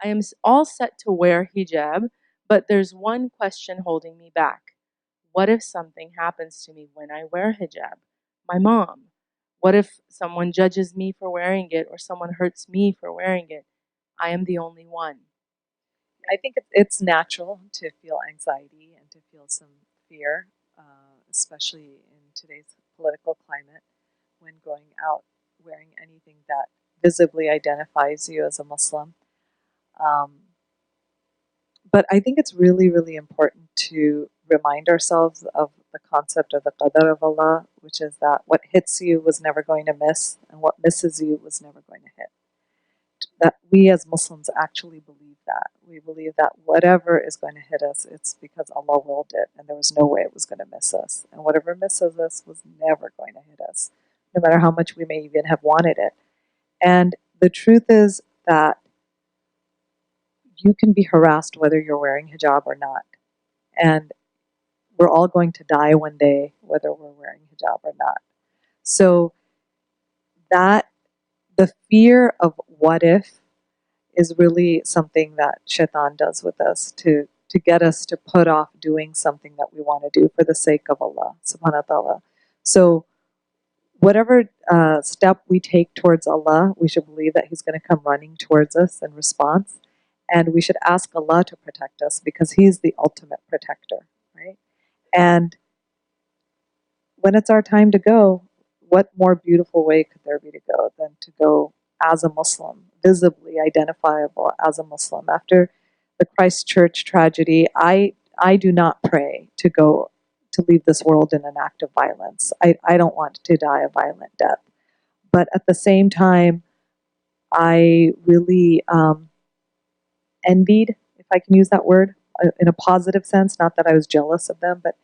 I am all set to wear hijab, but there's one question holding me back. What if something happens to me when I wear hijab? My mom. What if someone judges me for wearing it or someone hurts me for wearing it? I am the only one. I think it's natural to feel anxiety and to feel some fear, especially in today's political climate, when going out wearing anything that visibly identifies you as a Muslim. Um, but I think it's really, really important to remind ourselves of the concept of the qadar of Allah, which is that what hits you was never going to miss, and what misses you was never going to hit. That we as Muslims actually believe that. We believe that whatever is going to hit us, it's because Allah willed it, and there was no way it was going to miss us. And whatever misses us was never going to hit us, no matter how much we may even have wanted it. And the truth is that you can be harassed whether you're wearing hijab or not. And we're all going to die one day, whether we're wearing hijab or not. So that the fear of what if is really something that shaitan does with us to get us to put off doing something that we want to do for the sake of Allah subhanahu wa ta'ala. So whatever step we take towards Allah, we should believe that He's going to come running towards us in response. And we should ask Allah to protect us because He's the ultimate protector, right? And when it's our time to go, what more beautiful way could there be to go than to go as a Muslim, visibly identifiable as a Muslim? After the Christchurch tragedy, I do not pray to leave this world in an act of violence. I don't want to die a violent death. But at the same time, I really envied, if I can use that word, in a positive sense, not that I was jealous of them, but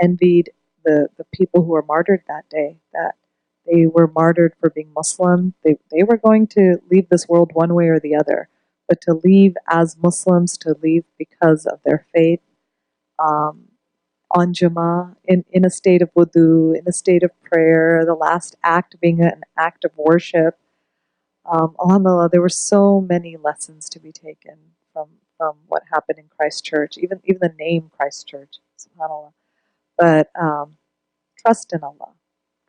envied the people who were martyred that day, that they were martyred for being Muslim. They were going to leave this world one way or the other, but to leave as Muslims, to leave because of their faith, um, on Jummah, in a state of wudu, in a state of prayer, the last act being an act of worship. Alhamdulillah, there were so many lessons to be taken from what happened in Christchurch, even the name Christchurch, subhanAllah. But trust in Allah.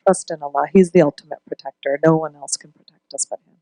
Trust in Allah. He's the ultimate protector. No one else can protect us but Him.